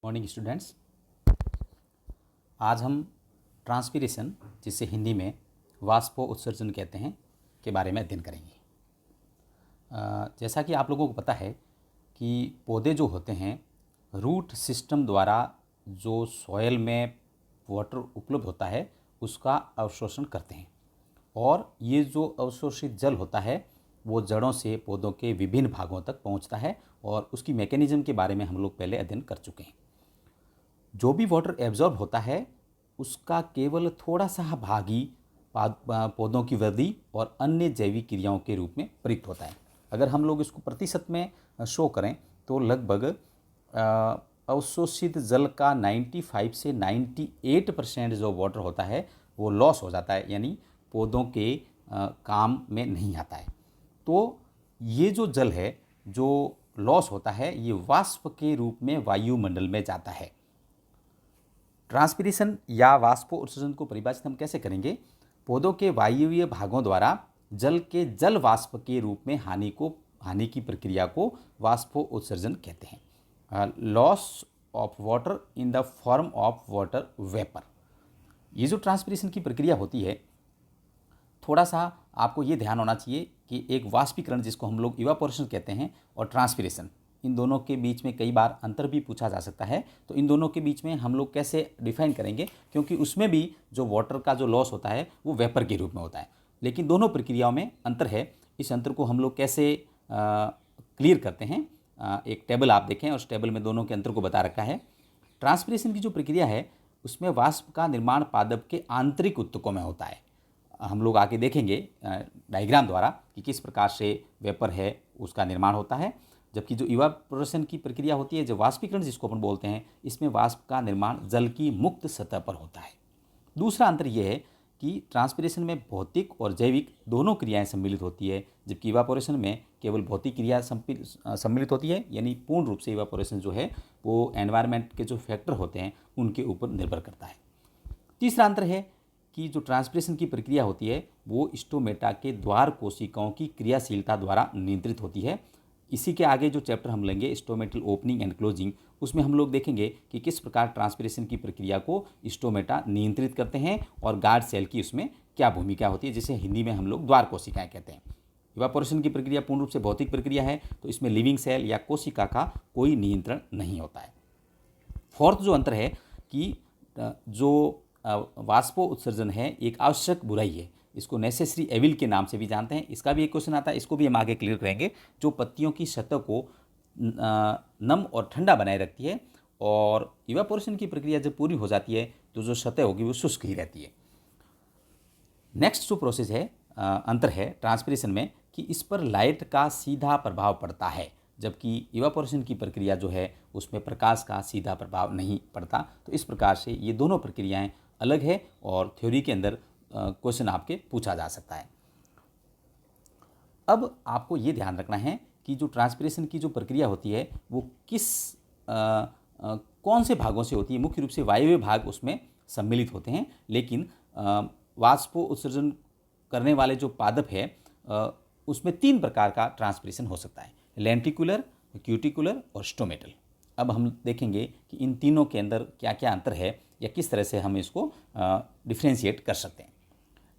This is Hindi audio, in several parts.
Morning students. आज हम ट्रांसपीरेशन, जिसे हिंदी में वाष्प उत्सर्जन कहते हैं, के बारे में अध्ययन करेंगे। जैसा कि आप लोगों को पता है कि पौधे जो होते हैं, रूट सिस्टम द्वारा जो सॉयल में वाटर उपलब्ध होता है उसका अवशोषण करते हैं, और ये जो अवशोषित जल होता है वो जड़ों से पौधों के विभिन्न भागों तक पहुंचता है, और उसकी मैकेनिज्म के बारे में हम लोग पहले अध्ययन कर चुके हैं। जो भी वाटर एब्जॉर्ब होता है उसका केवल थोड़ा सा भाग ही पौधों की वृद्धि और अन्य जैविक क्रियाओं के रूप में प्रयुक्त होता है। अगर हम लोग इसको प्रतिशत में शो करें तो लगभग अवशोषित जल का 95 से 98% जो वाटर होता है वो लॉस हो जाता है, यानी पौधों के काम में नहीं आता है। तो ये जो जल है जो लॉस होता है ये वाष्प के रूप में वायुमंडल में जाता है। ट्रांसपीरेशन या वाष्प उत्सर्जन को परिभाषित हम कैसे करेंगे? पौधों के वायवीय भागों द्वारा जल के जल वाष्प के रूप में हानि की प्रक्रिया को वाष्प उत्सर्जन कहते हैं। Loss of water in the form of water vapour. ये जो ट्रांसपीरेशन की प्रक्रिया होती है, थोड़ा सा आपको ये ध्यान होना चाहिए कि एक वाष्पीकरण, जिसको हम लोग इवापोरेशन कहते हैं, और ट्रांसपीरेशन, इन दोनों के बीच में कई बार अंतर भी पूछा जा सकता है। तो इन दोनों के बीच में हम लोग कैसे डिफाइन करेंगे, क्योंकि उसमें भी जो वाटर का जो लॉस होता है वो वेपर के रूप में होता है, लेकिन दोनों प्रक्रियाओं में अंतर है। इस अंतर को हम लोग कैसे क्लियर करते हैं? एक टेबल आप देखें, और उस टेबल में दोनों के अंतर को बता रखा है। ट्रांसपीरेशन की जो प्रक्रिया है उसमें वाष्प का निर्माण पादप के आंतरिक ऊतकों में होता है। हम लोग आगे देखेंगे डायग्राम द्वारा कि किस प्रकार से वेपर है उसका निर्माण होता है, जबकि जो इवापोरेशन की प्रक्रिया होती है, जो वाष्पीकरण जिसको अपन बोलते हैं, इसमें वाष्प का निर्माण जल की मुक्त सतह पर होता है। दूसरा अंतर यह है कि ट्रांसपीरेशन में भौतिक और जैविक दोनों क्रियाएं सम्मिलित होती है, जबकि इवापोरेशन में केवल भौतिक क्रिया सम्मिलित होती है, यानी पूर्ण रूप से इवापोरेशन जो है वो एनवायरनमेंट के जो फैक्टर होते हैं उनके ऊपर निर्भर करता है। तीसरा अंतर है कि जो ट्रांसपीरेशन की प्रक्रिया होती है वो स्टोमेटा के द्वार कोशिकाओं की क्रियाशीलता द्वारा नियंत्रित होती है। इसी के आगे जो चैप्टर हम लेंगे, स्टोमेटल ओपनिंग एंड क्लोजिंग, उसमें हम लोग देखेंगे कि किस प्रकार ट्रांसपीरेशन की प्रक्रिया को स्टोमेटा नियंत्रित करते हैं और गार्ड सेल की उसमें क्या भूमिका होती है, जिसे हिंदी में हम लोग द्वार कोशिकाएं कहते हैं। इवापोरेशन की प्रक्रिया पूर्ण रूप से भौतिक प्रक्रिया है, तो इसमें लिविंग सेल या कोशिका का कोई नियंत्रण नहीं होता है। फोर्थ जो अंतर है कि जो वाष्प उत्सर्जन है एक आवश्यक बुराई है, इसको नेसेसरी एविल के नाम से भी जानते हैं। इसका भी एक क्वेश्चन आता है, इसको भी हम आगे क्लियर करेंगे। जो पत्तियों की सतह को नम और ठंडा बनाए रखती है, और इवापोरेशन की प्रक्रिया जब पूरी हो जाती है तो जो सतह होगी वो शुष्क ही रहती है। नेक्स्ट जो प्रोसेस है, अंतर है ट्रांसपीरेशन में, कि इस पर लाइट का सीधा प्रभाव पड़ता है, जबकि इवापोरेशन की प्रक्रिया जो है उसमें प्रकाश का सीधा प्रभाव नहीं पड़ता। तो इस प्रकार से ये दोनों प्रक्रियाएं अलग है, और थ्योरी के अंदर क्वेश्चन आपके पूछा जा सकता है। अब आपको ये ध्यान रखना है कि जो ट्रांसपीरेशन की जो प्रक्रिया होती है वो कौन से भागों से होती है। मुख्य रूप से वायवीय भाग उसमें सम्मिलित होते हैं, लेकिन वाष्प उत्सर्जन करने वाले जो पादप है उसमें 3 प्रकार का ट्रांसपीरेशन हो सकता है: लेंटिकुलर, क्यूटिकुलर और स्टोमेटल। अब हम देखेंगे कि इन तीनों के अंदर क्या क्या अंतर है, या किस तरह से हम इसको डिफ्रेंशिएट कर सकते हैं।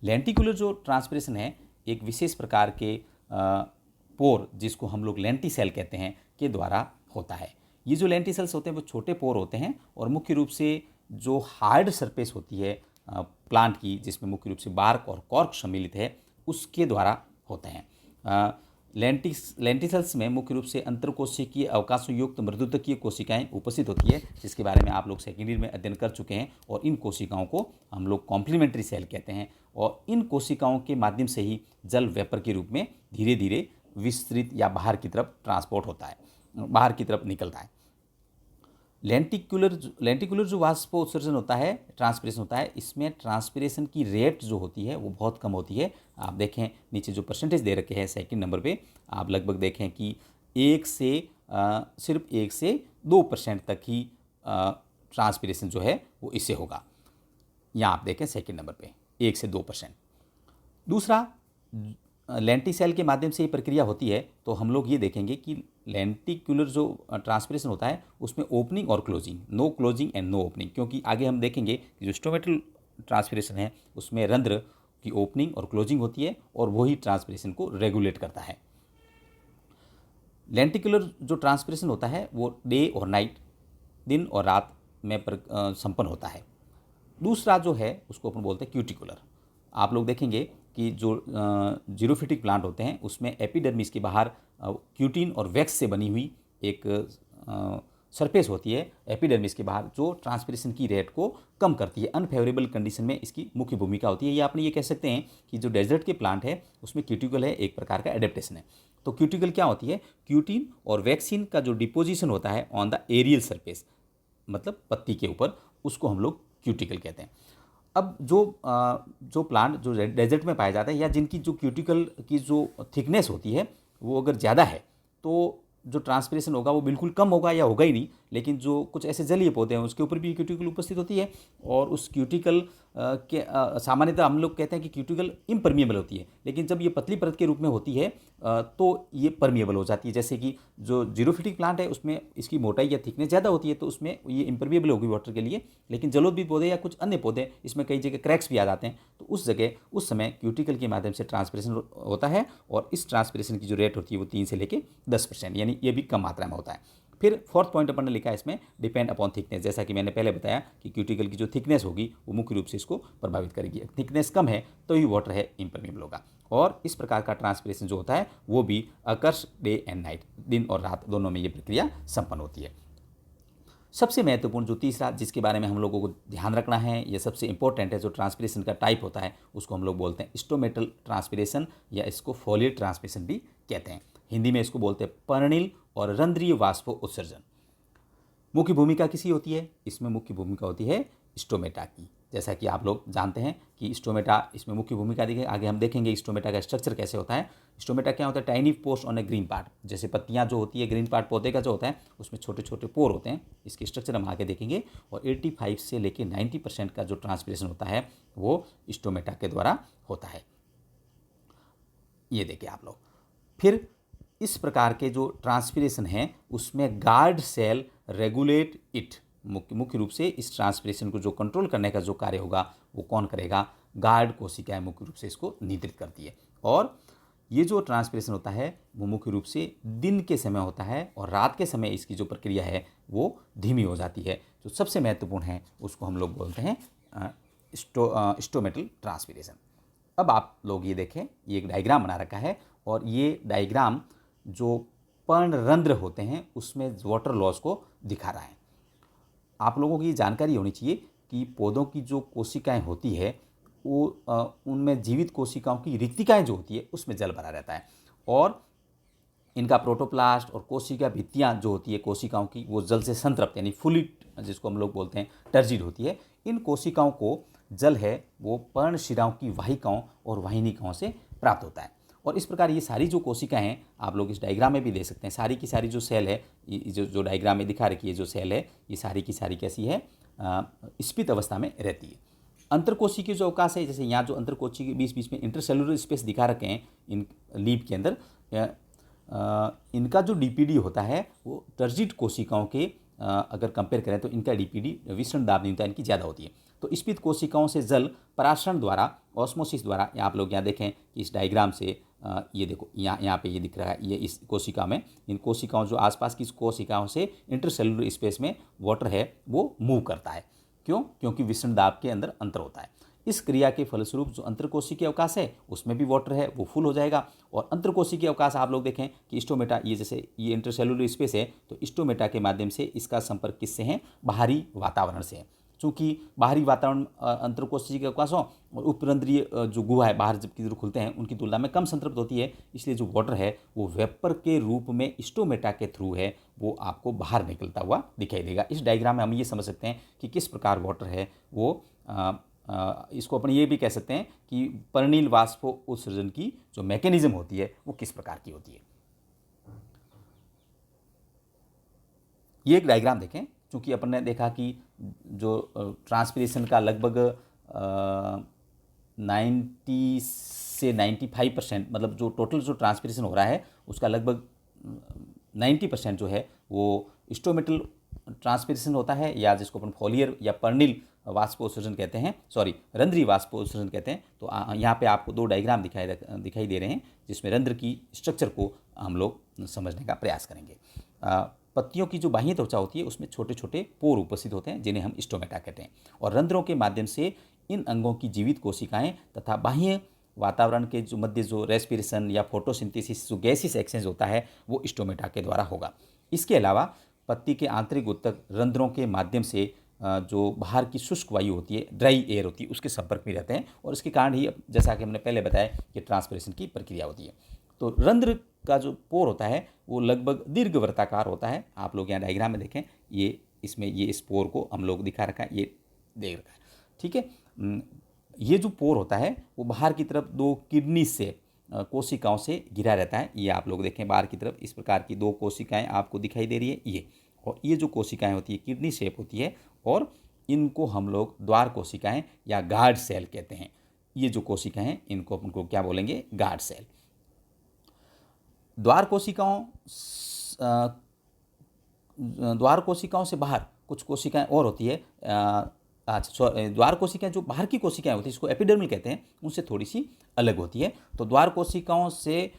लेंटिकुलर जो ट्रांसपीरेशन है एक विशेष प्रकार के पोर, जिसको हम लोग लेंटी सेल कहते हैं, के द्वारा होता है। ये जो लेंटी सेल्स होते हैं वो छोटे पोर होते हैं, और मुख्य रूप से जो हार्ड सरफेस होती है प्लांट की, जिसमें मुख्य रूप से बार्क और कॉर्क सम्मिलित है, उसके द्वारा होते हैं। लेंटिसेल्स में मुख्य रूप से अंतरकोशिकीय अवकाशयुक्त मृदुतकीय कोशिकाएं उपस्थित होती है, जिसके बारे में आप लोग सेकेंड ईयर में अध्ययन कर चुके हैं, और इन कोशिकाओं को हम लोग कॉम्प्लीमेंट्री सेल कहते हैं, और इन कोशिकाओं के माध्यम से ही जल वेपर के रूप में धीरे धीरे विस्तृत या बाहर की तरफ ट्रांसपोर्ट होता है, बाहर की तरफ निकलता है। लेंटिकुलर जो वाष्प उत्सर्जन होता है, ट्रांसपीरेशन होता है, इसमें ट्रांसपीरेशन की रेट जो होती है वो बहुत कम होती है। आप देखें नीचे जो परसेंटेज दे रखे हैं सेकंड नंबर पे, आप लगभग देखें कि सिर्फ 1 से 2% तक ही ट्रांसपीरेशन जो है वो इससे होगा। यहाँ आप देखें सेकंड नंबर पे 1 से 2%। दूसरा, लेंटी सेल के माध्यम से ये प्रक्रिया होती है, तो हम लोग ये देखेंगे कि लेंटिकुलर जो ट्रांसपिरेशन होता है उसमें ओपनिंग और closing, no closing and no opening, क्योंकि आगे हम देखेंगे कि जो स्टोमेटल ट्रांसपिरेशन है उसमें रंध्र की ओपनिंग और क्लोजिंग होती है और वही ट्रांसपिरेशन को रेगुलेट करता है। लेंटिकुलर जो ट्रांसपिरेशन होता है वो डे और नाइट, दिन और रात में संपन्न होता है। दूसरा जो है उसको अपन बोलते हैं क्यूटिकुलर। आप लोग देखेंगे कि जो जीरोफिटिक प्लांट होते हैं उसमें एपिडर्मिस के बाहर क्यूटिन और वैक्स से बनी हुई एक सरफेस होती है एपिडर्मिस के बाहर, जो ट्रांसपिरेशन की रेट को कम करती है। अनफेवरेबल कंडीशन में इसकी मुख्य भूमिका होती है। या आपने ये कह सकते हैं कि जो डेजर्ट के प्लांट है उसमें क्यूटिकल है, एक प्रकार का एडेप्टेशन है। तो क्यूटिकल क्या होती है? क्यूटिन और वैक्सीन का जो डिपोजिशन होता है ऑन द एरियल सरफेस, मतलब पत्ती के ऊपर, उसको हम लोग क्यूटिकल कहते हैं। अब जो प्लांट जो डेजर्ट में पाया जाता है या जिनकी जो क्यूटिकल की जो थिकनेस होती है वो अगर ज़्यादा है तो जो ट्रांसपिरेशन होगा वो बिल्कुल कम होगा या होगा ही नहीं। लेकिन जो कुछ ऐसे जलीय पौधे हैं उसके ऊपर भी क्यूटिकल उपस्थित होती है और उस क्यूटिकल के सामान्यतः हम लोग कहते हैं कि क्यूटिकल इम्परमिएबल होती है, लेकिन जब ये पतली परत के रूप में होती है तो ये परमिएबल हो जाती है। जैसे कि जो जीरोफिटिक प्लांट है उसमें इसकी मोटाई या थिकनेस ज़्यादा होती है तो उसमें ये इम्परमिएबल होगी वाटर के लिए। लेकिन जलोदभी पौधे या कुछ अन्य पौधे इसमें कई जगह क्रैक्स भी आ जाते हैं, तो उस जगह उस समय क्यूटिकल के माध्यम से ट्रांसपिरेशन होता है और इस ट्रांसपिरेशन की जो रेट होती है वो 3 से लेकर 10%, यानी ये भी कम मात्रा में होता है। फिर फोर्थ पॉइंट अपन ने लिखा है इसमें डिपेंड अपॉन थिकनेस। जैसा कि मैंने पहले बताया कि क्यूटिकल की जो थिकनेस होगी वो मुख्य रूप से इसको प्रभावित करेगी। थिकनेस कम है तो ही वाटर है इम्परमिएबल होगा। और इस प्रकार का ट्रांसपिरेशन जो होता है वो भी अकर्स डे एंड नाइट, दिन और रात दोनों में ये प्रक्रिया संपन्न होती है। सबसे महत्वपूर्ण जो तीसरा जिसके बारे में हम लोगों को ध्यान रखना है, ये सबसे इंपॉर्टेंट है, जो ट्रांसपिरेशन का टाइप होता है उसको हम लोग बोलते हैं स्टोमेटल ट्रांसपिरेशन या इसको फोलियर ट्रांसपिरेशन भी कहते हैं। हिंदी में इसको बोलते हैं पर्णिल और रंध्रीय वाष्प उत्सर्जन। मुख्य भूमिका किसी होती है? इसमें मुख्य भूमिका होती है स्टोमेटा की। जैसा कि आप लोग जानते हैं कि स्टोमेटा इसमें मुख्य भूमिका दिखे। आगे हम देखेंगे स्टोमेटा का स्ट्रक्चर कैसे होता है। स्टोमेटा क्या होता है? Tiny pores on A green part. जैसे पत्तियां जो होती है ग्रीन पार्ट पौधे का जो होता है उसमें छोटे छोटे पोर होते हैं, इसके स्ट्रक्चर हम आगे देखेंगे। और 85 से लेकर 90% का जो ट्रांसपिरेशन होता है वो स्टोमेटा के द्वारा होता है। ये देखिए आप लोग। फिर इस प्रकार के जो ट्रांसपिरेशन है उसमें गार्ड सेल रेगुलेट इट। मुख्य रूप से इस ट्रांसपिरेशन को जो कंट्रोल करने का जो कार्य होगा वो कौन करेगा? गार्ड कोशिकाएं मुख्य रूप से इसको नियंत्रित करती है। और ये जो ट्रांसपिरेशन होता है वो मुख्य रूप से दिन के समय होता है और रात के समय इसकी जो प्रक्रिया है वो धीमी हो जाती है। जो सबसे महत्वपूर्ण है उसको हम लोग बोलते हैं स्टोमेटल ट्रांसपिरेशन। अब आप लोग ये देखें, ये एक डायग्राम बना रखा है और ये डायग्राम जो पर्णरंध्र होते हैं उसमें वाटर लॉस को दिखा रहा है। आप लोगों की जानकारी होनी चाहिए कि पौधों की जो कोशिकाएं होती है वो उनमें जीवित कोशिकाओं की रिक्तिकाएं जो होती है उसमें जल भरा रहता है और इनका प्रोटोप्लास्ट और कोशिका भित्तियां जो होती है कोशिकाओं की वो जल से संतृप्त यानी फुली, जिसको हम लोग बोलते हैं टर्जिड होती है। इन कोशिकाओं को जल है वो पर्णशिराओं की वाहिकाओं और वाहिनिकाओं से प्राप्त होता है। और इस प्रकार ये सारी जो कोशिकाएं हैं आप लोग इस डायग्राम में भी देख सकते हैं, सारी की सारी जो सेल है, जो डायग्राम में दिखा रखी है जो सेल है, ये सारी की सारी कैसी है? स्फीत अवस्था में रहती है। अंतरकोशिकीय जो अवकाश है, जैसे यहाँ जो अंतरकोशिकीय के बीच बीच में इंटरसेलुलर स्पेस दिखा रखे हैं इन लीफ के अंदर, इनका जो डीपीडी होता है वो टर्जिड कोशिकाओं के अगर कंपेयर करें तो इनका डीपीडी विसरण दाब न्यूनता इनकी ज़्यादा होती है। तो स्फीत कोशिकाओं से जल परासरण द्वारा, ऑस्मोसिस द्वारा, या आप लोग यहाँ देखें कि इस डायग्राम से ये देखो यहाँ पे ये दिख रहा है, ये इस कोशिका में, इन कोशिकाओं जो आसपास की कोशिकाओं से इंटरसेलुलर स्पेस में वाटर है वो मूव करता है। क्यों? क्योंकि विसरण दाब के अंदर अंतर होता है। इस क्रिया के फलस्वरूप जो अंतरकोशिकीय अवकाश है उसमें भी वाटर है वो फुल हो जाएगा। और अंतरकोशिकीय अवकाश आप लोग देखें कि स्टोमेटा, ये जैसे ये इंटरसेलुलर स्पेस है तो स्टोमेटा के माध्यम से इसका संपर्क किससे है? बाहरी वातावरण से है। चूँकि बाहरी वातावरण अंतरकोशिकीय अवकाशों और उपरंध्रीय जो गुहा है बाहर जबकि जो खुलते हैं उनकी तुलना में कम संतृप्त होती है, इसलिए जो वाटर है वो वेपर के रूप में स्टोमेटा के थ्रू है वो आपको बाहर निकलता हुआ दिखाई देगा। इस डायग्राम में हम ये समझ सकते हैं कि किस प्रकार वाटर है वो इसको अपन ये भी कह सकते हैं कि पर्णिल वाष्प उत्सर्जन की जो मैकेनिज्म होती है वो किस प्रकार की होती है। ये एक डायग्राम देखें, क्योंकि अपन ने देखा कि जो ट्रांसपिरेशन का लगभग 90 से 95%, मतलब जो टोटल जो ट्रांसपिरेशन हो रहा है उसका लगभग 90% जो है वो स्टोमेटल ट्रांसपिरेशन होता है, या जिसको अपन फोलियर या पर्निल वाष्पोत्सर्जन कहते हैं, सॉरी रंध्रीय वाष्पोत्सर्जन कहते हैं। तो यहाँ पे आपको दो डायग्राम दिखाई दे रहे हैं जिसमें रंध्र की स्ट्रक्चर को हम लोग समझने का प्रयास करेंगे। पत्तियों की जो बाह्य त्वचा होती है उसमें छोटे छोटे पोर उपस्थित होते हैं जिन्हें हम स्टोमेटा कहते हैं, और रंध्रों के माध्यम से इन अंगों की जीवित कोशिकाएं तथा बाह्य वातावरण के जो मध्य जो रेस्पिरेशन या फोटोसिंथेसिस जो गैसेस एक्सचेंज होता है वो स्टोमेटा के द्वारा होगा। इसके अलावा पत्ती के आंतरिक ऊतक रंध्रों के माध्यम से जो बाहर की शुष्क वायु होती है, ड्राई एयर होती है, उसके संपर्क में रहते हैं, और इसके कारण ही जैसा कि हमने पहले बताया कि ट्रांसपिरेशन की प्रक्रिया होती है। तो रंध्र का जो पोर होता है वो लगभग दीर्घवृत्ताकार होता है। आप लोग यहाँ डायग्राम में देखें, ये इसमें ये इस पोर को हम लोग दिखा रखा है, ये देख रखा है, ठीक है। ये जो पोर होता है वो बाहर की तरफ दो किडनी से कोशिकाओं से घिरा रहता है। ये आप लोग देखें, बाहर की तरफ इस प्रकार की दो कोशिकाएं आपको दिखाई दे रही है ये, और ये जो कोशिकाएं होती है किडनी शेप होती है, और इनको हम लोग द्वार कोशिकाएं या गार्ड सेल कहते हैं। ये जो कोशिकाएं हैं इनको अपन क्या बोलेंगे, गार्ड सेल। द्वार कोशिकाओं से बाहर कुछ कोशिकाएं और होती है, द्वार कोशिकाएं जो बाहर की कोशिकाएं होती है इसको एपिडर्मल कहते हैं, उनसे थोड़ी सी अलग होती है। तो द्वार कोशिकाओं से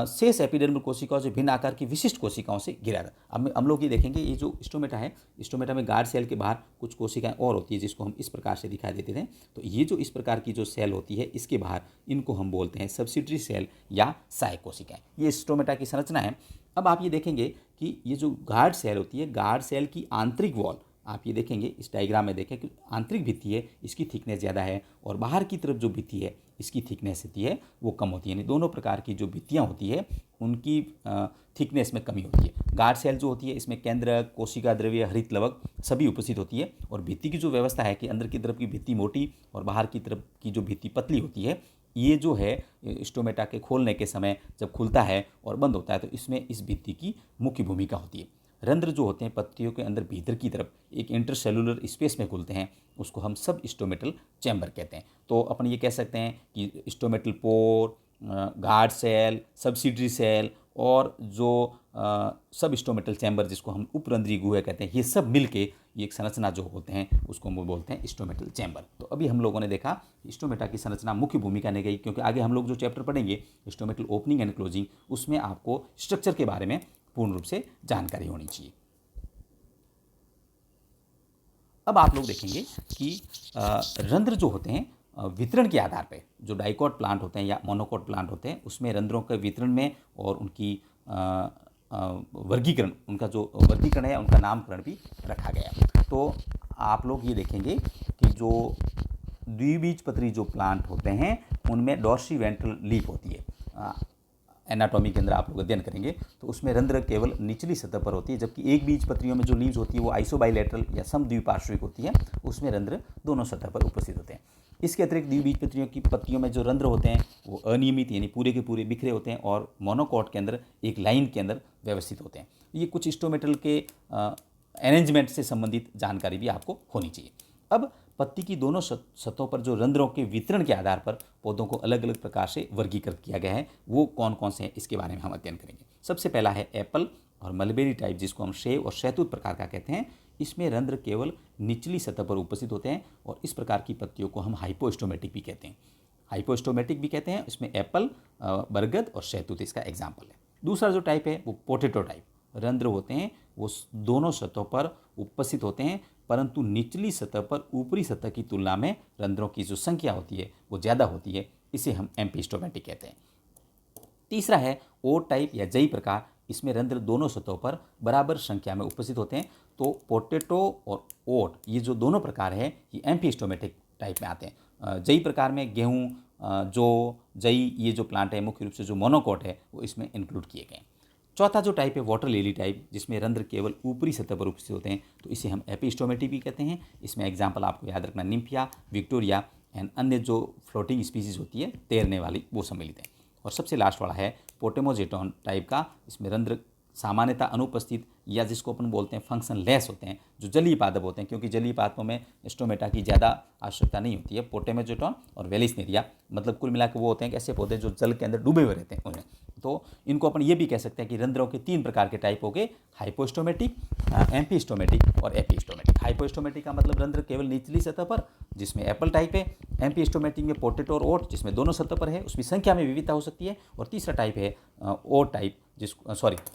शेष एपिडर्मल कोशिकाओं से भिन्न आकार की विशिष्ट कोशिकाओं से घिरा था। अब हम लोग ये देखेंगे, ये जो स्टोमेटा है, स्टोमेटा में गार्ड सेल के बाहर कुछ कोशिकाएं और होती है जिसको हम इस प्रकार से दिखाई देते थे। तो ये जो इस प्रकार की जो सेल होती है इसके बाहर, इनको हम बोलते हैं सब्सिडरी सेल या सहायक कोशिकाएं। ये स्टोमेटा की संरचना है। अब आप ये देखेंगे कि ये जो गार्ड सेल होती है, गार्ड सेल की आंतरिक वॉल आप ये देखेंगे, इस डायग्राम में देखें कि आंतरिक भित्ति है इसकी थिकनेस ज़्यादा है, और बाहर की तरफ जो भित्ति है इसकी थिकनेस होती है वो कम होती है। यानी दोनों प्रकार की जो भित्तियाँ होती है उनकी थिकनेस में कमी होती है। गार्ड सेल जो होती है इसमें केंद्रक, कोशिका द्रव्य, हरित लवक सभी उपस्थित होती है, और भित्ति की जो व्यवस्था है कि अंदर की तरफ की भित्ति मोटी और बाहर की तरफ की जो भित्ति पतली होती है, ये जो है स्टोमेटा के खोलने के समय जब खुलता है और बंद होता है तो इसमें इस भित्ति की मुख्य भूमिका होती है। रंध्र जो होते हैं पत्तियों के अंदर भीतर की तरफ एक इंटरसेलुलर स्पेस में खुलते हैं, उसको हम सब स्टोमेटल चैम्बर कहते हैं। तो अपन ये कह सकते हैं कि stomatal pore, guard cell, subsidiary cell और जो सब स्टोमेटल चैम्बर जिसको हम उपरंध्रीय गुहा कहते हैं, ये सब मिलके ये एक संरचना जो होते हैं उसको हम बोलते हैं स्टोमेटल चैम्बर। तो अभी हम लोगों ने देखा स्टोमेटा की संरचना मुख्य भूमिका निभाई, क्योंकि आगे हम लोग जो चैप्टर पढ़ेंगे स्टोमेटल ओपनिंग एंड क्लोजिंग, उसमें आपको स्ट्रक्चर के बारे में पूर्ण रूप से जानकारी होनी चाहिए। अब आप लोग देखेंगे कि रंध्र जो होते हैं वितरण के आधार पे, जो डाइकॉट प्लांट होते हैं या मोनोकॉट प्लांट होते हैं, उसमें रंध्रों के वितरण में और उनकी वर्गीकरण, उनका जो वर्गीकरण है उनका नामकरण भी रखा गया। तो आप लोग ये देखेंगे कि जो द्विबीजपत्री जो प्लांट होते हैं उनमें डॉर्सी वेंट्रल लीफ होती है। एनाटॉमी के अंदर आप लोग अध्ययन करेंगे तो उसमें रंध्र केवल निचली सतह पर होती है, जबकि एक बीज पत्रियों में जो लीव्स होती है वो आइसोबाइलेटरल या समद्विपार्श्विक होती है, उसमें रंध्र दोनों सतह पर उपस्थित होते हैं। इसके अतिरिक्त द्विबीज पत्रियों की पत्तियों में जो रंध्र होते हैं वो अनियमित यानी पूरे के पूरे बिखरे होते हैं, और मोनोकॉट के अंदर एक लाइन के अंदर व्यवस्थित होते हैं। ये कुछ स्टोमेटल के अरेंजमेंट से संबंधित जानकारी भी आपको होनी चाहिए। अब पत्ती की दोनों सतहों पर जो रंध्रों के वितरण के आधार पर पौधों को अलग अलग प्रकार से वर्गीकृत किया गया है, वो कौन कौन से हैं इसके बारे में हम अध्ययन करेंगे। सबसे पहला है एप्पल और मलबेरी टाइप, जिसको हम सेव और शहतूत प्रकार का कहते हैं। इसमें रंध्र केवल निचली सतह पर उपस्थित होते हैं, और इस प्रकार की पत्तियों को हम हाइपोस्टोमेटिक भी कहते हैं। हाइपोस्टोमेटिक भी कहते हैं। इसमें एप्पल, बरगद और शहतूत इसका एग्जाम्पल है। दूसरा जो टाइप है वो पोटैटो टाइप, रंध्र होते हैं वो दोनों सतहों पर उपस्थित होते हैं, परंतु निचली सतह पर ऊपरी सतह की तुलना में रंध्रों की जो संख्या होती है वो ज़्यादा होती है, इसे हम एम्पिस्टोमेटिक कहते हैं। तीसरा है ओट टाइप या जई प्रकार, इसमें रंध्र दोनों सतहों पर बराबर संख्या में उपस्थित होते हैं। तो पोटैटो और ओट ये जो दोनों प्रकार हैं ये एम्पिस्टोमेटिक टाइप में आते हैं। जई प्रकार में गेहूँ, जो जई ये जो प्लांट है मुख्य रूप से जो मोनोकॉट है वो इसमें इंक्लूड किए गए हैं। चौथा जो टाइप है वाटर लिली टाइप, जिसमें रंध्र केवल ऊपरी सतह पर उपस्थित होते हैं, तो इसे हम एपिस्टोमेटिक भी कहते हैं। इसमें एग्जाम्पल आपको याद रखना निम्फिया, विक्टोरिया एंड अन्य जो फ्लोटिंग स्पीसीज होती है तैरने वाली, वो सम्मिलित है। और सबसे लास्ट वाला है पोटेमोजेटॉन टाइप का, इसमें रंध्र सामान्यतः अनुपस्थित या जिसको अपन बोलते हैं फंक्शन लेस होते हैं, जो जलीय पादप होते हैं, क्योंकि जलीय पादपों में स्टोमेटा की ज़्यादा आवश्यकता नहीं होती है। पोटेमोजेटॉन और वेलिसनेरिया मतलब कुल मिलाकर वो होते हैं कि ऐसे पौधे जो जल के अंदर डूबे हुए रहते हैं उनमें। तो इनको अपन ये भी कह सकते हैं कि रंध्रों के 3 प्रकार के टाइप हो गए, हाइपोस्टोमेटिक, एम्फीस्टोमेटिक और एपीस्टोमेटिक। हाइपोस्टोमेटिक का मतलब रंध्र केवल निचली सतह पर, जिसमें एप्पल टाइप है। एम्फीस्टोमेटिक में पोटेटो और ओट, जिसमें दोनों सतह पर है, उसमें संख्या में विविधता हो सकती है। और तीसरा टाइप है ओट टाइप,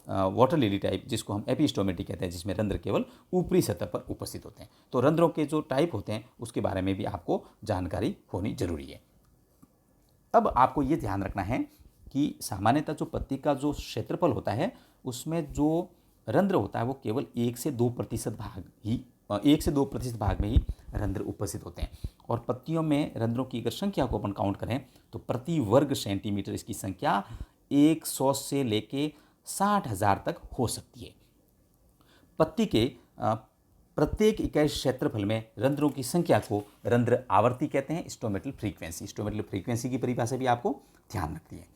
वाटर लिली टाइप, जिसको हम एपीस्टोमेटिक कहते हैं, जिसमें रंध्र केवल ऊपरी सतह पर उपस्थित होते हैं। तो रंध्रों के जो टाइप होते हैं उसके बारे में भी आपको जानकारी होनी जरूरी है। अब आपको ये ध्यान रखना है कि सामान्यतः जो पत्ती का जो क्षेत्रफल होता है उसमें जो रंध्र होता है वो केवल 1 से 2% भाग में ही रंध्र उपस्थित होते हैं। और पत्तियों में रंध्रों की अगर संख्या को अपन काउंट करें तो प्रति वर्ग सेंटीमीटर इसकी संख्या 100 से लेके 60,000 तक हो सकती है। पत्ती के प्रत्येक इकाई क्षेत्रफल में रंध्रों की संख्या को रंध्र आवर्ती कहते हैं, स्टोमेटल फ्रीक्वेंसी। स्टोमेटल फ्रीक्वेंसी की परिभाषा भी आपको ध्यान रखती है।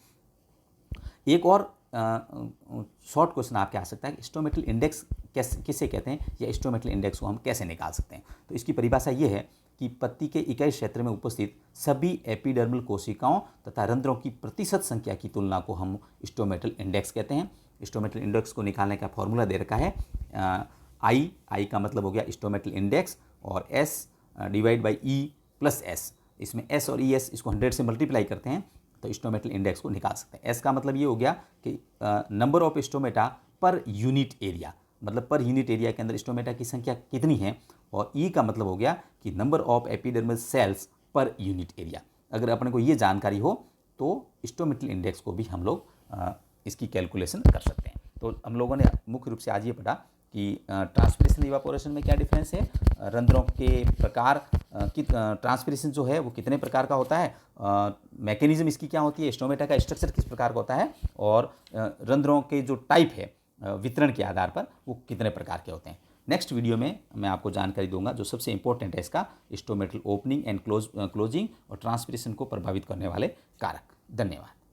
एक और शॉर्ट क्वेश्चन आपके आ सकता है कि स्टोमेटल इंडेक्स किसे कहते हैं, या स्टोमेटल इंडेक्स को हम कैसे निकाल सकते हैं। तो इसकी परिभाषा ये है कि पत्ती के इकाई क्षेत्र में उपस्थित सभी एपिडर्मल कोशिकाओं तथा रंध्रों की प्रतिशत संख्या की तुलना को हम स्टोमेटल इंडेक्स कहते हैं। स्टोमेटल इंडेक्स को निकालने का फॉर्मूला दे रखा है, आई का मतलब हो गया स्टोमेटल इंडेक्स, और S divide by E plus S. इसमें एस और ई एस इसको 100 से मल्टीप्लाई करते हैं तो स्टोमेटल इंडेक्स को निकाल सकते हैं। एस का मतलब ये हो गया कि number of stomata per unit area, मतलब पर यूनिट एरिया के अंदर स्टोमेटा की संख्या कितनी है। और ई का मतलब हो गया कि number of epidermal cells per unit area. अगर अपने को ये जानकारी हो तो स्टोमेटल इंडेक्स को भी हम लोग इसकी कैलकुलेशन कर सकते हैं। तो हम लोगों ने मुख्य रूप से आज ये पढ़ा कि ट्रांसपिरेशन इवापोरेशन में क्या डिफरेंस है, रंध्रों के प्रकार की ट्रांसपिरेशन जो है वो कितने प्रकार का होता है, मैकेनिज्म इसकी क्या होती है, स्टोमेटा का स्ट्रक्चर किस प्रकार का होता है, और रंध्रों के जो टाइप है वितरण के आधार पर वो कितने प्रकार के होते हैं। नेक्स्ट वीडियो में मैं आपको जानकारी दूंगा जो सबसे इंपॉर्टेंट है इसका, स्टोमेटल ओपनिंग एंड क्लोजिंग और ट्रांसपिरेशन को प्रभावित करने वाले कारक। धन्यवाद।